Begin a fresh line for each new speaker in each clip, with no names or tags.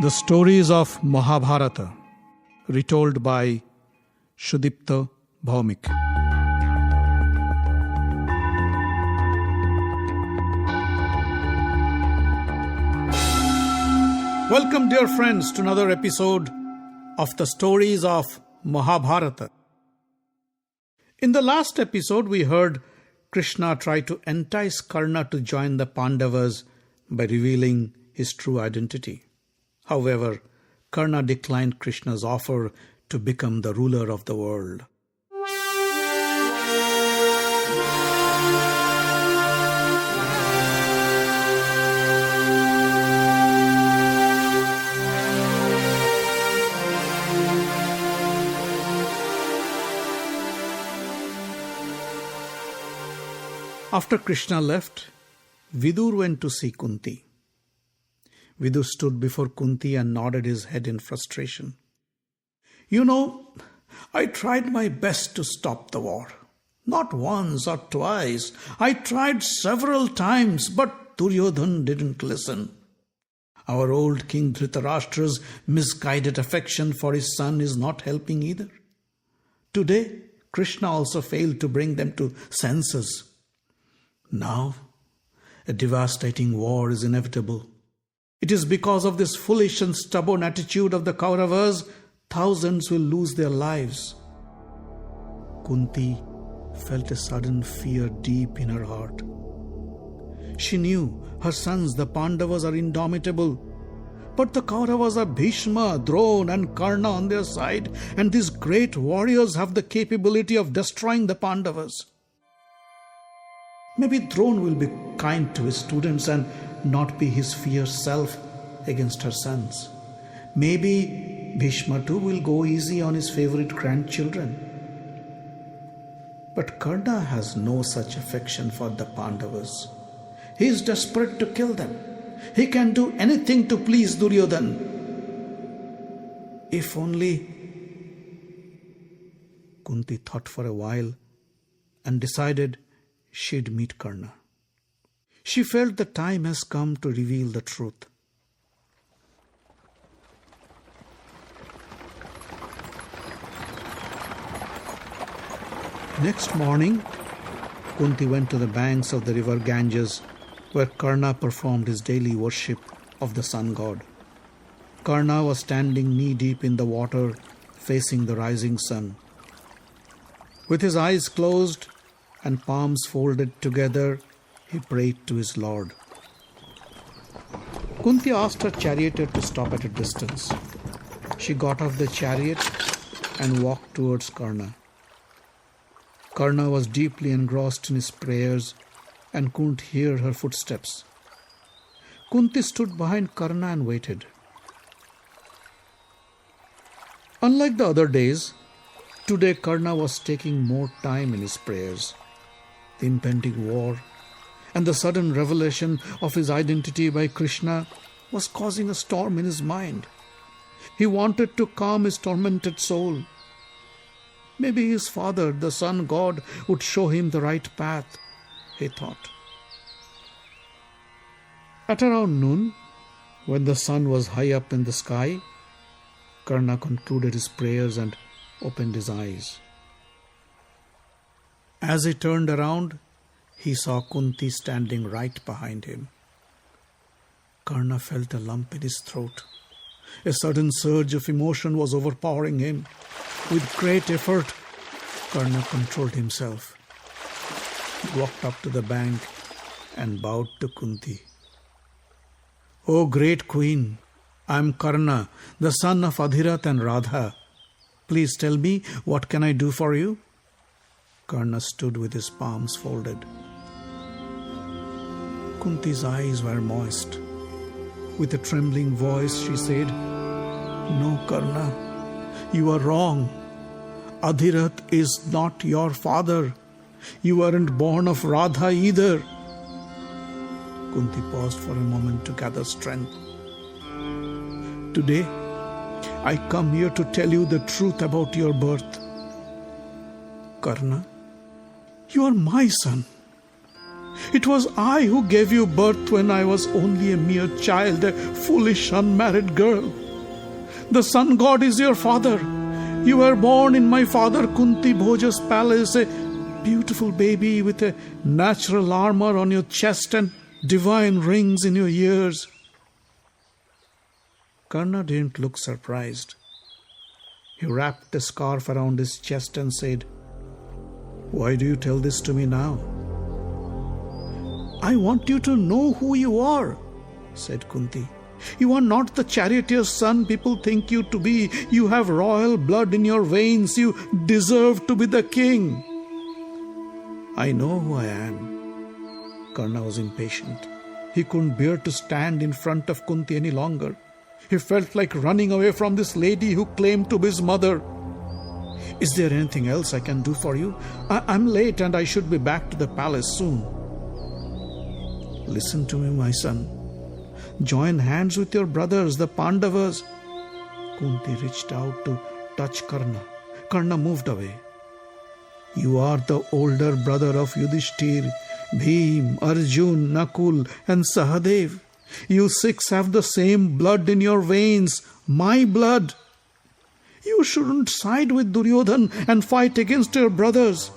The stories of Mahabharata, retold by Sudipta Bhaumik. Welcome, dear friends, to another episode of the stories of Mahabharata. In the last episode, we heard Krishna try to entice Karna to join the Pandavas by revealing his true identity. However, Karna declined Krishna's offer to become the ruler of the world. After Krishna left, Vidur went to see Kunti. Vidur stood before Kunti and nodded his head in frustration. You know, I tried my best to stop the war. Not once or twice. I tried several times, but Duryodhan didn't listen. Our old King Dhritarashtra's misguided affection for his son is not helping either. Today, Krishna also failed to bring them to senses. Now, a devastating war is inevitable. It is because of this foolish and stubborn attitude of the Kauravas, thousands will lose their lives. Kunti felt a sudden fear deep in her heart. She knew her sons, the Pandavas, are indomitable. But the Kauravas are Bhishma, Drona and Karna on their side, and these great warriors have the capability of destroying the Pandavas. Maybe Drona will be kind to his students and not be his fierce self against her sons. Maybe Bhishma too will go easy on his favorite grandchildren. But Karna has no such affection for the Pandavas. He is desperate to kill them. He can do anything to please Duryodhan. If only... Kunti thought for a while and decided she'd meet Karna. She felt the time has come to reveal the truth. Next morning, Kunti went to the banks of the river Ganges, where Karna performed his daily worship of the sun god. Karna was standing knee-deep in the water, facing the rising sun. With his eyes closed and palms folded together, he prayed to his Lord. Kunti asked her charioteer to stop at a distance. She got off the chariot and walked towards Karna. Karna was deeply engrossed in his prayers and couldn't hear her footsteps. Kunti stood behind Karna and waited. Unlike the other days, today Karna was taking more time in his prayers. The impending war and the sudden revelation of his identity by Krishna was causing a storm in his mind. He wanted to calm his tormented soul. Maybe his father, the sun god, would show him the right path, he thought. At around noon, when the sun was high up in the sky, Karna concluded his prayers and opened his eyes. As he turned around, he saw Kunti standing right behind him. Karna felt a lump in his throat. A sudden surge of emotion was overpowering him. With great effort, Karna controlled himself. He walked up to the bank and bowed to Kunti. "O great queen, I am Karna, the son of Adhirath and Radha. Please tell me, what can I do for you?" Karna stood with his palms folded. Kunti's eyes were moist. With a trembling voice, she said, "No, Karna, you are wrong. Adhirath is not your father. You weren't born of Radha either." Kunti paused for a moment to gather strength. "Today, I come here to tell you the truth about your birth. Karna, you are my son. It was I who gave you birth when I was only a mere child, a foolish unmarried girl. The sun god is your father. You were born in my father Kunti Bhoja's palace, a beautiful baby with a natural armor on your chest and divine rings in your ears. Karna didn't look surprised. He wrapped a scarf around his chest and said, "Why do you tell this to me now?" "I want you to know who you are," said Kunti. "You are not the charioteer's son people think you to be. You have royal blood in your veins. You deserve to be the king." "I know who I am." Karna was impatient. He couldn't bear to stand in front of Kunti any longer. He felt like running away from this lady who claimed to be his mother. "Is there anything else I can do for you? I'm late and I should be back to the palace soon." "Listen to me, my son. Join hands with your brothers, the Pandavas." Kunti reached out to touch Karna. Karna moved away. "You are the older brother of Yudhishthir, Bhim, Arjun, Nakul and Sahadev. You six have the same blood in your veins, my blood. You shouldn't side with Duryodhan and fight against your brothers.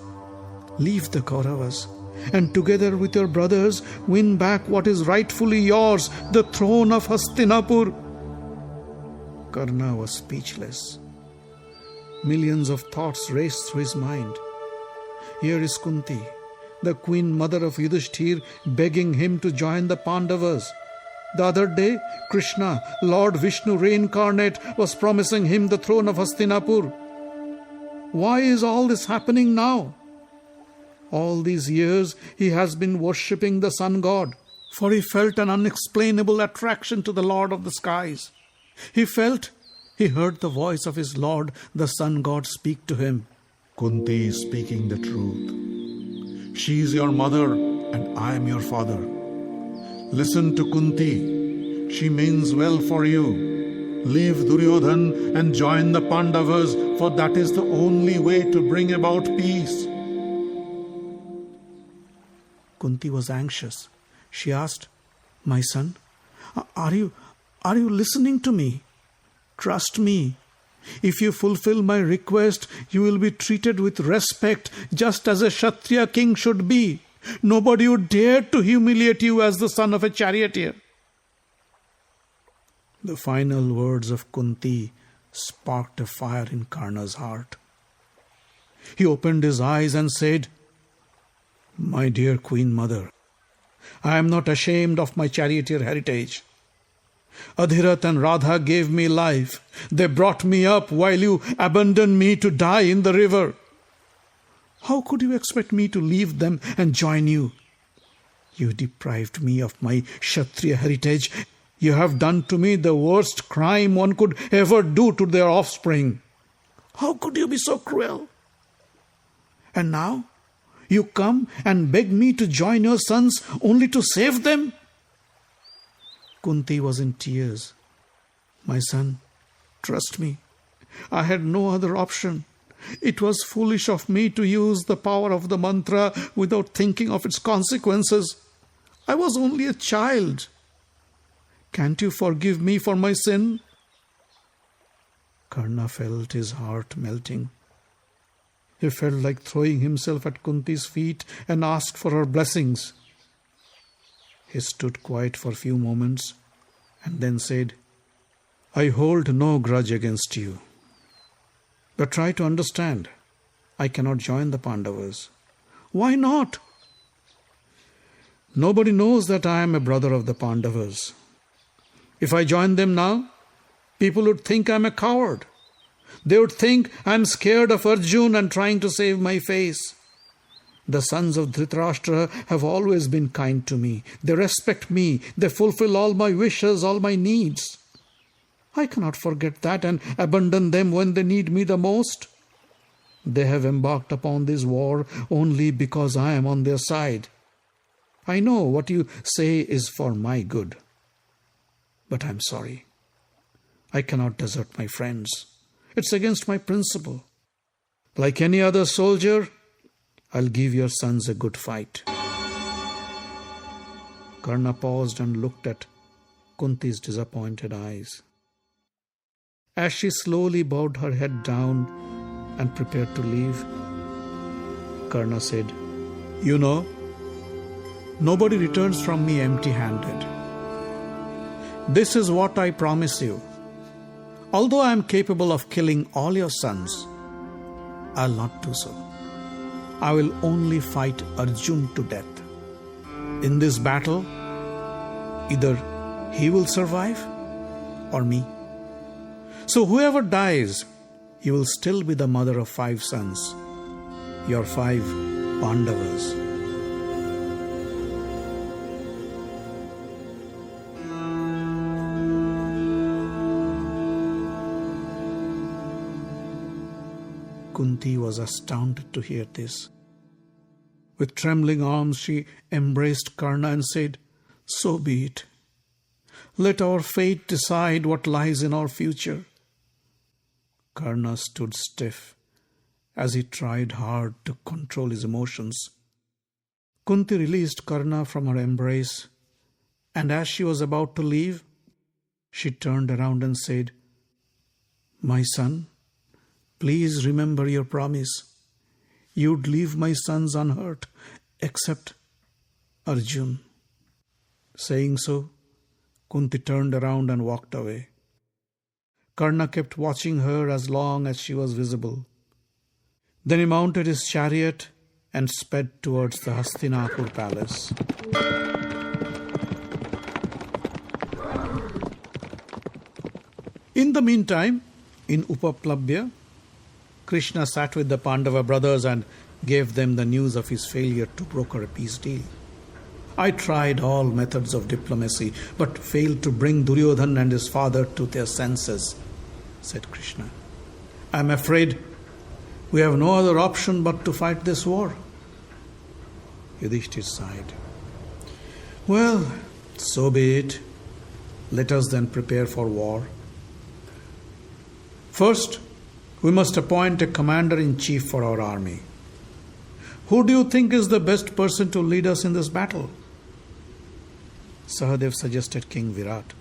Leave the Kauravas and together with your brothers win back what is rightfully yours, the throne of Hastinapur." Karna was speechless. Millions of thoughts raced through his mind. Here is Kunti, the queen mother of Yudhishthir, begging him to join the Pandavas. The other day, Krishna, Lord Vishnu reincarnate, was promising him the throne of Hastinapur. Why is all this happening now? All these years he has been worshipping the sun god, for he felt an unexplainable attraction to the Lord of the skies. He heard the voice of his Lord, the sun god, speak to him.
"Kunti is speaking the truth. She is your mother and I am your father. Listen to Kunti. She means well for you. Leave Duryodhan and join the Pandavas, for that is the only way to bring about peace."
Kunti was anxious. She asked, "My son, are you listening to me? Trust me. If you fulfill my request, you will be treated with respect, just as a Kshatriya king should be. Nobody would dare to humiliate you as the son of a charioteer." The final words of Kunti sparked a fire in Karna's heart. He opened his eyes and said, "My dear Queen Mother, I am not ashamed of my charioteer heritage. Adhirath and Radha gave me life. They brought me up while you abandoned me to die in the river. How could you expect me to leave them and join you? You deprived me of my Kshatriya heritage. You have done to me the worst crime one could ever do to their offspring. How could you be so cruel? And now you come and beg me to join your sons only to save them?" Kunti was in tears. "My son, trust me. I had no other option. It was foolish of me to use the power of the mantra without thinking of its consequences. I was only a child. Can't you forgive me for my sin?" Karna felt his heart melting. He felt like throwing himself at Kunti's feet and asked for her blessings. He stood quiet for a few moments and then said, "I hold no grudge against you. But try to understand, I cannot join the Pandavas." "Why not?" "Nobody knows that I am a brother of the Pandavas. If I join them now, people would think I am a coward. They would think I am scared of Arjun and trying to save my face. The sons of Dhritarashtra have always been kind to me. They respect me. They fulfill all my wishes, all my needs. I cannot forget that and abandon them when they need me the most. They have embarked upon this war only because I am on their side. I know what you say is for my good. But I am sorry. I cannot desert my friends. It's against my principle. Like any other soldier, I'll give your sons a good fight." Karna paused and looked at Kunti's disappointed eyes. As she slowly bowed her head down and prepared to leave, Karna said, "You know, nobody returns from me empty-handed. This is what I promise you. Although I am capable of killing all your sons, I'll not do so. I will only fight Arjun to death. In this battle, either he will survive or me. So whoever dies, he will still be the mother of 5 sons, your 5 Pandavas." Kunti was astounded to hear this. With trembling arms, she embraced Karna and said, "So be it. Let our fate decide what lies in our future." Karna stood stiff as he tried hard to control his emotions. Kunti released Karna from her embrace, and as she was about to leave, she turned around and said, "My son, please remember your promise. You'd leave my sons unhurt, except Arjun." Saying so, Kunti turned around and walked away. Karna kept watching her as long as she was visible. Then he mounted his chariot and sped towards the Hastinapur palace. In the meantime, in Upaplabhya, Krishna sat with the Pandava brothers and gave them the news of his failure to broker a peace deal. "I tried all methods of diplomacy, but failed to bring Duryodhan and his father to their senses," said Krishna. "I am afraid we have no other option but to fight this war." Yudhishthir sighed. "Well, so be it. Let us then prepare for war. First, we must appoint a commander-in-chief for our army. Who do you think is the best person to lead us in this battle?" Sahadev suggested King Virat.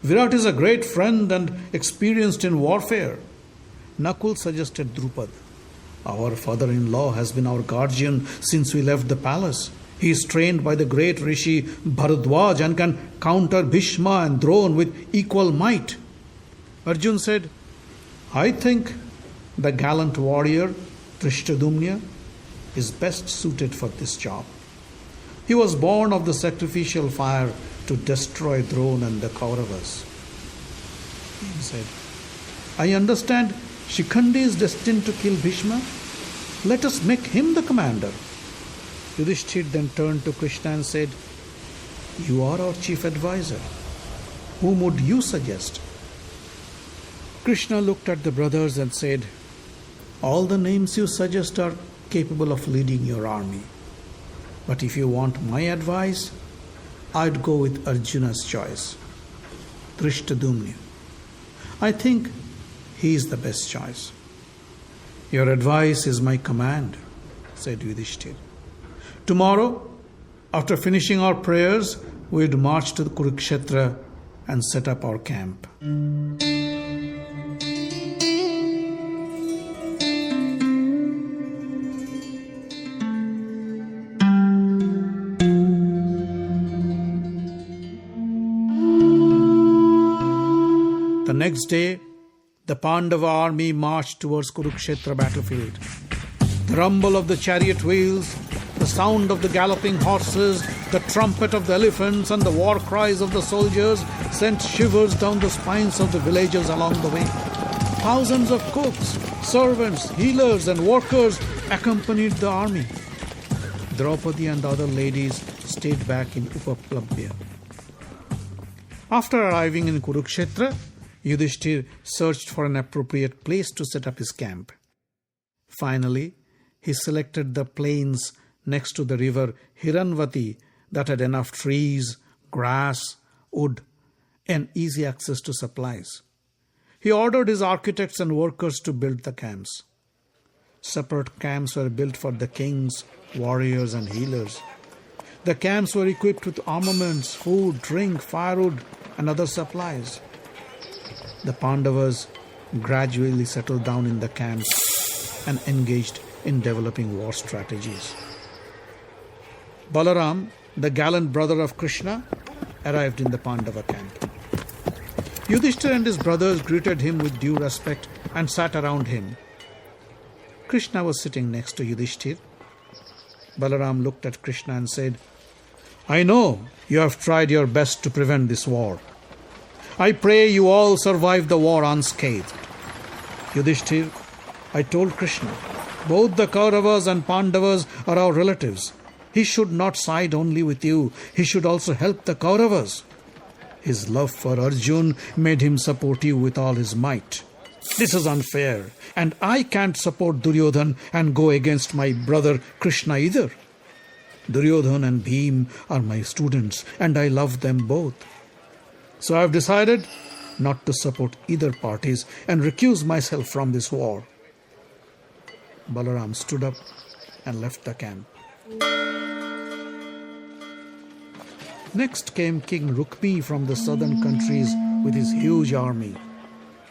"Virat is a great friend and experienced in warfare." Nakul suggested Drupad. "Our father-in-law has been our guardian since we left the palace. He is trained by the great Rishi Bharadwaj and can counter Bhishma and Drona with equal might." Arjun said, "I think the gallant warrior Drishtadumna is best suited for this job. He was born of the sacrificial fire to destroy Drona and the Kauravas." He said, "I understand Shikhandi is destined to kill Bhishma. Let us make him the commander." Yudhishthir then turned to Krishna and said, "You are our chief advisor. Whom would you suggest?" Krishna looked at the brothers and said, "All the names you suggest are capable of leading your army. But if you want my advice, I'd go with Arjuna's choice, Drishtadumna. I think he is the best choice." "Your advice is my command," said Yudhishthir. "Tomorrow, after finishing our prayers, we'd march to the Kurukshetra and set up our camp." The next day, the Pandava army marched towards Kurukshetra battlefield. The rumble of the chariot wheels, the sound of the galloping horses, the trumpet of the elephants, and the war cries of the soldiers sent shivers down the spines of the villagers along the way. Thousands of cooks, servants, healers, and workers accompanied the army. Draupadi and the other ladies stayed back in Upaplabhya. After arriving in Kurukshetra, Yudhishthir searched for an appropriate place to set up his camp. Finally, he selected the plains next to the river Hiranvati that had enough trees, grass, wood, and easy access to supplies. He ordered his architects and workers to build the camps. Separate camps were built for the kings, warriors, and healers. The camps were equipped with armaments, food, drink, firewood, and other supplies. The Pandavas gradually settled down in the camps and engaged in developing war strategies. Balaram, the gallant brother of Krishna, arrived in the Pandava camp. Yudhishthira and his brothers greeted him with due respect and sat around him. Krishna was sitting next to Yudhishthira. Balaram looked at Krishna and said, "I know you have tried your best to prevent this war. I pray you all survive the war unscathed." Yudhishthira, I told Krishna, both the Kauravas and Pandavas are our relatives. He should not side only with you. He should also help the Kauravas. His love for Arjun made him support you with all his might. This is unfair, and I can't support Duryodhan and go against my brother Krishna either. Duryodhan and Bhim are my students, and I love them both. So I have decided not to support either parties and recuse myself from this war. Balaram stood up and left the camp. Next came King Rukmi from the southern countries with his huge army.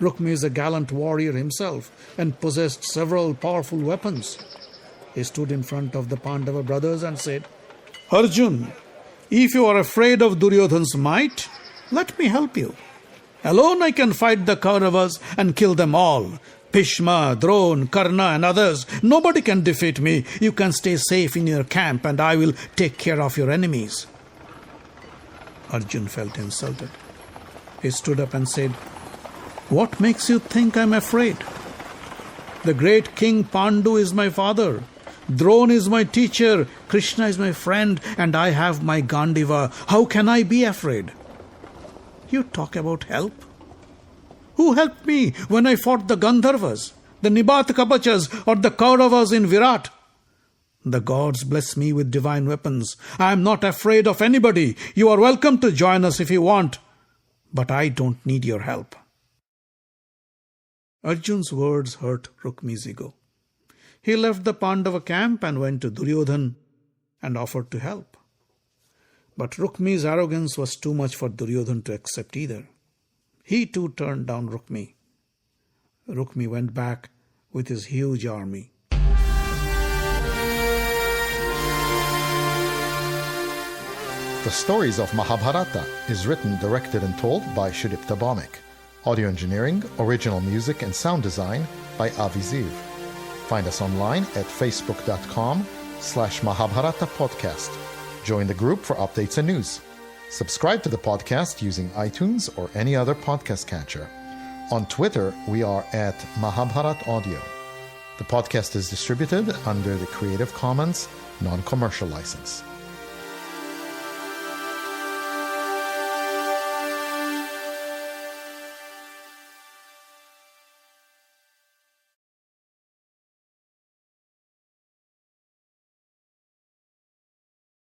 Rukmi is a gallant warrior himself and possessed several powerful weapons. He stood in front of the Pandava brothers and said, "Arjun, if you are afraid of Duryodhan's might, let me help you. Alone I can fight the Kauravas and kill them all. Bhishma, Drona, Karna and others. Nobody can defeat me. You can stay safe in your camp and I will take care of your enemies." Arjun felt insulted. He stood up and said, "What makes you think I am afraid? The great King Pandu is my father. Drona is my teacher. Krishna is my friend, and I have my Gandiva. How can I be afraid?" "You talk about help? Who helped me when I fought the Gandharvas, the Nibat Kapachas, or the Kauravas in Virat? The gods bless me with divine weapons. I am not afraid of anybody. You are welcome to join us if you want, but I don't need your help." Arjun's words hurt Rukmi's ego. He left the Pandava camp and went to Duryodhan and offered to help. But Rukmi's arrogance was too much for Duryodhan to accept either. He too turned down Rukmi. Rukmi went back with his huge army.
The Stories of Mahabharata is written, directed and told by Shudipta Bhaumik. Audio engineering, original music and sound design by Avi Ziv. Find us online at facebook.com/Mahabharata podcast. Join the group for updates and news. Subscribe to the podcast using iTunes or any other podcast catcher. On Twitter, we are at Mahabharat Audio. The podcast is distributed under the Creative Commons non-commercial license.